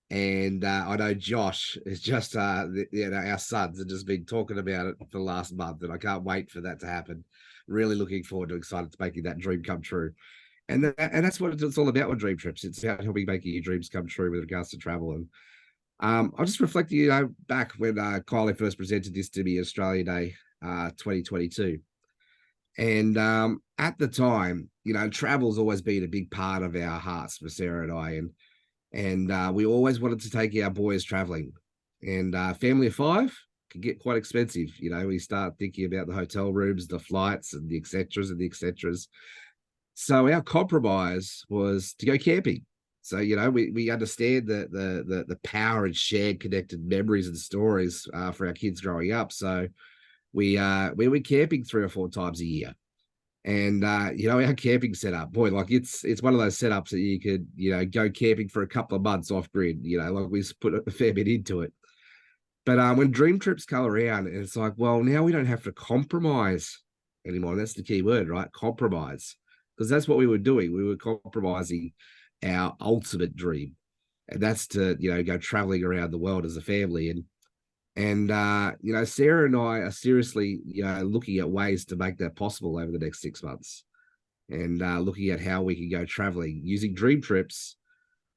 And I know Josh is just, our sons have just been talking about it for the last month, and I can't wait for that to happen. Really looking forward to, excited to making that dream come true. And that's what it's all about with Dream Trips. It's about helping making your dreams come true with regards to travel. And I'll just reflect, back when Kylie first presented this to me, Australia Day 2022. And at the time, travel's always been a big part of our hearts for Sarah and I. And we always wanted to take our boys traveling. And family of 5 can get quite expensive. We start thinking about the hotel rooms, the flights, and the et ceteras and the et ceteras. So our compromise was to go camping. So, we understand the power and shared connected memories and stories for our kids growing up. So we went camping 3 or 4 times a year. And our camping setup, boy, like it's one of those setups that you could, go camping for a couple of months off grid, like we put a fair bit into it. But when dream trips come around, it's like, well, now we don't have to compromise anymore. That's the key word, right? Compromise. Because that's what we were doing. We were compromising our ultimate dream. And that's to, go traveling around the world as a family. And Sarah and I are seriously, looking at ways to make that possible over the next 6 months, and looking at how we can go traveling using dream trips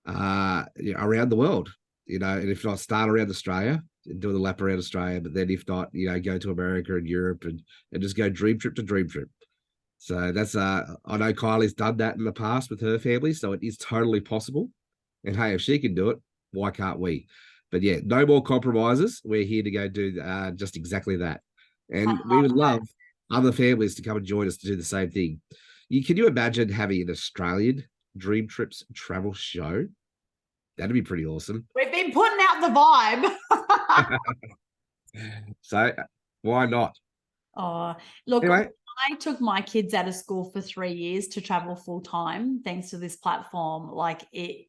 around the world, and if not, start around Australia and do the lap around Australia, but then if not, go to America and Europe and just go dream trip to dream trip. So that's I know Kylie's done that in the past with her family, so it is totally possible. And hey, if she can do it, why can't we? But yeah, no more compromises. We're here to go do just exactly that. And we would love other families to come and join us to do the same thing. Can you imagine having an Australian Dream Trips travel show? That'd be pretty awesome. We've been putting out the vibe. So why not? Oh, look, Anyway. I took my kids out of school for 3 years to travel full time, thanks to this platform. Like it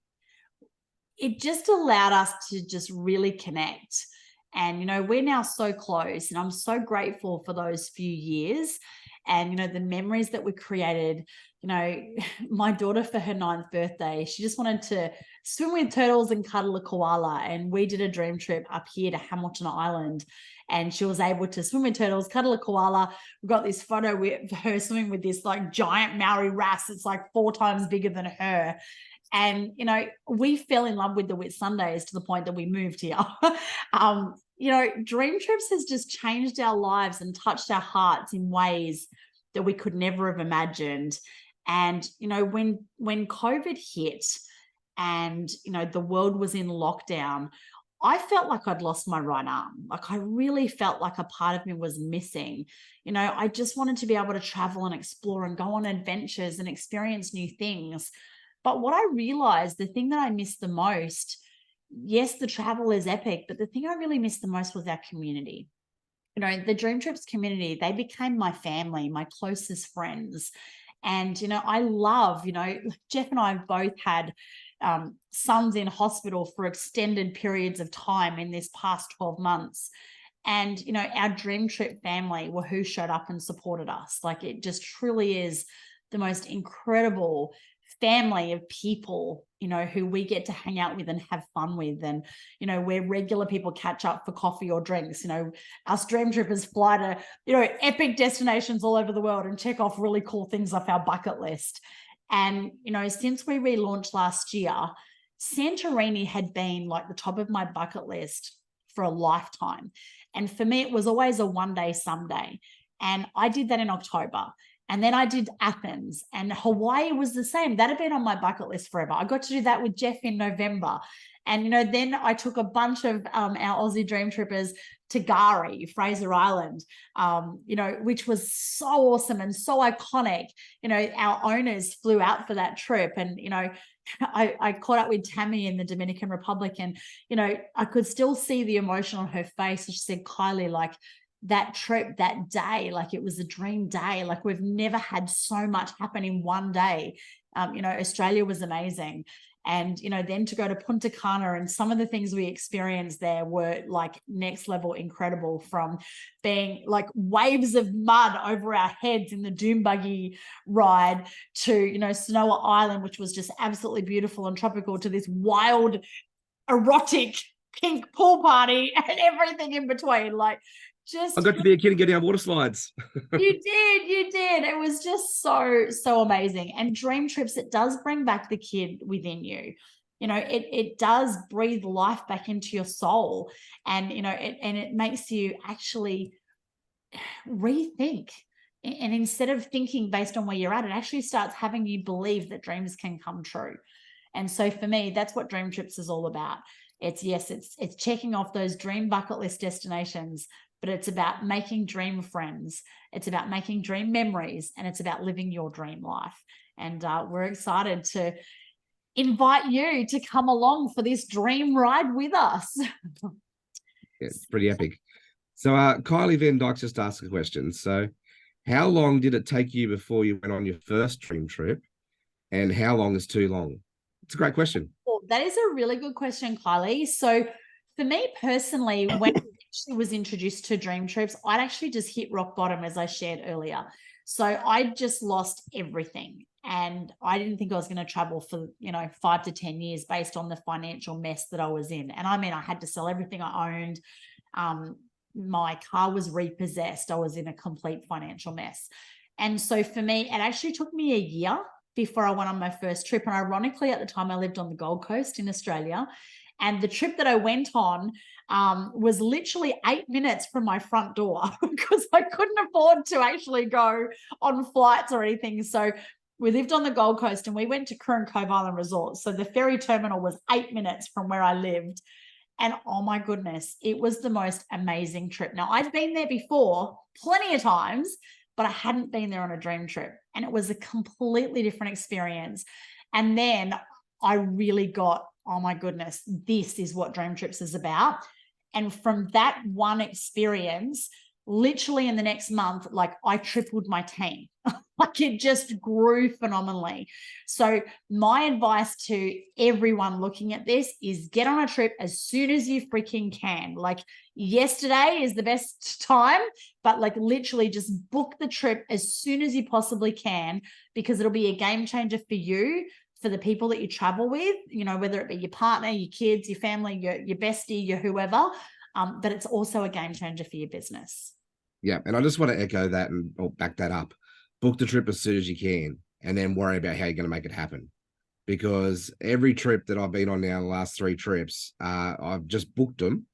just allowed us to just really connect. And, we're now so close, and I'm so grateful for those few years and, the memories that we created. My daughter, for her 9th birthday, she just wanted to swim with turtles and cuddle a koala. And we did a dream trip up here to Hamilton Island, and she was able to swim with turtles, cuddle a koala. We got this photo with her swimming with this like giant Maori wrasse. It's like 4 times bigger than her. And, we fell in love with the Whitsundays to the point that we moved here. Dream Trips has just changed our lives and touched our hearts in ways that we could never have imagined. And, when COVID hit and, the world was in lockdown, I felt like I'd lost my right arm. Like I really felt like a part of me was missing. I just wanted to be able to travel and explore and go on adventures and experience new things. But what I realized, the thing that I missed the most, yes, the travel is epic, but the thing I really missed the most was our community. The Dream Trips community, they became my family, my closest friends. And, I love, Jeff and I have both had sons in hospital for extended periods of time in this past 12 months. And, our Dream Trip family were who showed up and supported us. Like it just truly is the most incredible family of people, who we get to hang out with and have fun with. And, where regular people catch up for coffee or drinks, us dream trippers fly to, epic destinations all over the world and check off really cool things off our bucket list. And, since we relaunched last year, Santorini had been like the top of my bucket list for a lifetime. And for me, it was always a one-day someday. And I did that in October. And then I did Athens, and Hawaii was the same. That had been on my bucket list forever. I got to do that with Jeff in November. And, then I took a bunch of our Aussie dream trippers to Gari, Fraser Island, which was so awesome and so iconic. Our owners flew out for that trip, and, I caught up with Tammy in the Dominican Republic, and, I could still see the emotion on her face. She said, Kylie, like, that trip, that day, like it was a dream day. Like we've never had so much happen in one day. Australia was amazing. And, then to go to Punta Cana, and some of the things we experienced there were like next level incredible, from being like waves of mud over our heads in the doom buggy ride to, Sanoa Island, which was just absolutely beautiful and tropical, to this wild, erotic pink pool party and everything in between. Like, I got to be a kid and get down water slides. You did. It was just so amazing. And Dream Trips, it does bring back the kid within you. It does breathe life back into your soul. And, it makes you actually rethink. And instead of thinking based on where you're at, it actually starts having you believe that dreams can come true. And so for me, that's what Dream Trips is all about. It's checking off those dream bucket list destinations, but it's about making dream friends. It's about making dream memories, and it's about living your dream life. And we're excited to invite you to come along for this dream ride with us. It's pretty epic. So Kylie Van Dyke's just asked a question. So how long did it take you before you went on your first dream trip? And how long is too long? It's a great question. Well, that is a really good question, Kylie. So for me personally, when I actually was introduced to Dream Trips, I'd actually just hit rock bottom, as I shared earlier. So I just lost everything. And I didn't think I was going to travel for, 5 to 10 years based on the financial mess that I was in. And I mean, I had to sell everything I owned. My car was repossessed. I was in a complete financial mess. And so for me, it actually took me a year before I went on my first trip. And ironically, at the time I lived on the Gold Coast in Australia. And the trip that I went on was literally 8 minutes from my front door because I couldn't afford to actually go on flights or anything. So we lived on the Gold Coast and we went to Curran Cove Island Resort. So the ferry terminal was 8 minutes from where I lived. And oh my goodness, it was the most amazing trip. Now, I'd been there before plenty of times, but I hadn't been there on a dream trip. And it was a completely different experience. And then I really got, oh my goodness, this is what Dream Trips is about. And from that one experience, literally in the next month, like I tripled my team. Like it just grew phenomenally. So my advice to everyone looking at this is get on a trip as soon as you freaking can. Like yesterday is the best time, but like literally just book the trip as soon as you possibly can, because it'll be a game changer for you, for the people that you travel with, whether it be your partner, your kids, your family, your bestie, your whoever, but it's also a game changer for your business. Yeah. And I just want to echo that and back that up. Book the trip as soon as you can, and then worry about how you're going to make it happen. Because every trip that I've been on now, the last 3 trips, I've just booked them.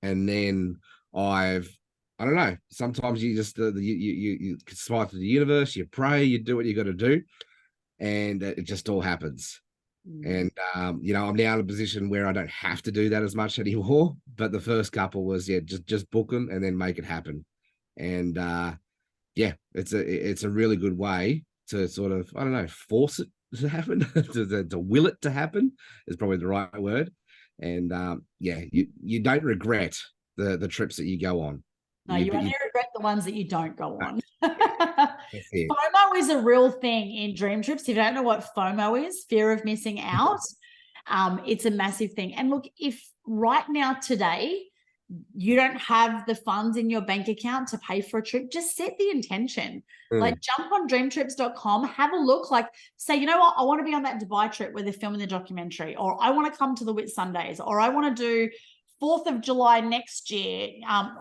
And then I don't know, sometimes you just, you smile to the universe, you pray, you do what you got to do. And it just all happens. And, I'm now in a position where I don't have to do that as much anymore. But the first couple was, just book them and then make it happen. And, it's a really good way to sort of, I don't know, force it to happen, to will it to happen is probably the right word. And, you don't regret the trips that you go on. No, you only regret the ones that you don't go on. FOMO FOMO is a real thing in Dream Trips. If you don't know what FOMO is, fear of missing out, it's a massive thing. And look, if right now today you don't have the funds in your bank account to pay for a trip, just set the intention. Like jump on dreamtrips.com, have a look, like say, you know what, I want to be on that Dubai trip where they're filming the documentary, or I want to come to the Whitsundays, or I want to do 4th of July next year.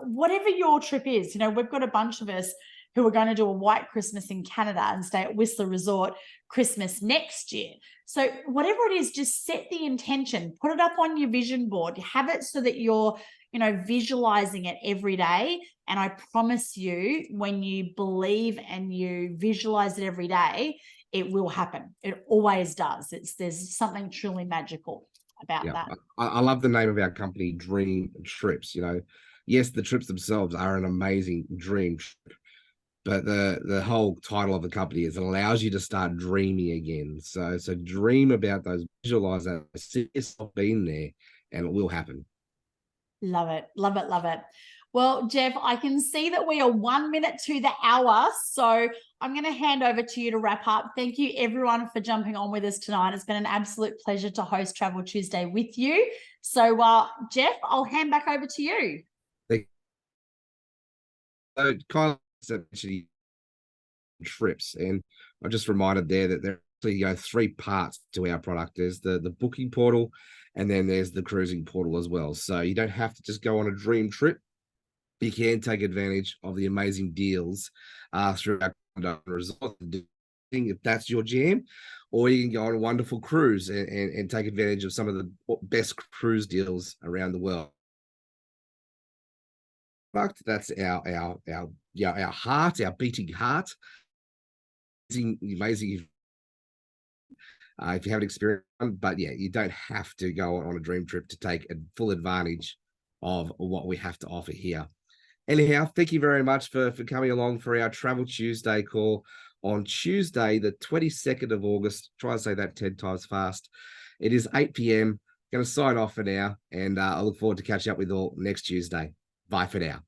Whatever your trip is, we've got a bunch of us who are going to do a white Christmas in Canada and stay at Whistler Resort Christmas next year. So whatever it is, just set the intention, put it up on your vision board, have it so that you're, visualizing it every day. And I promise you, when you believe and you visualize it every day, it will happen. It always does. There's something truly magical about that. I love the name of our company, Dream Trips. Yes, the trips themselves are an amazing dream trip, but the whole title of the company is it allows you to start dreaming again. So dream about those, visualize that, see yourself being there, and it will happen. Love it. Love it. Love it. Well, Jeff, I can see that we are 1 minute to the hour. So I'm going to hand over to you to wrap up. Thank you everyone for jumping on with us tonight. It's been an absolute pleasure to host Travel Tuesday with you. So Jeff, I'll hand back over to you. So Kyle said actually trips, and I just reminded there that there are actually 3 parts to our product. There's the booking portal, and then there's the cruising portal as well. So you don't have to just go on a dream trip. You can take advantage of the amazing deals through our resort if that's your jam, or you can go on a wonderful cruise and take advantage of some of the best cruise deals around the world. That's our heart, our beating heart. Amazing. If you haven't experienced one, but you don't have to go on a dream trip to take full advantage of what we have to offer here. Anyhow, thank you very much for coming along for our Travel Tuesday call on Tuesday, the 22nd of August. Try and say that 10 times fast. It is 8 p.m. Going to sign off for now, and I look forward to catching up with you all next Tuesday. Bye for now.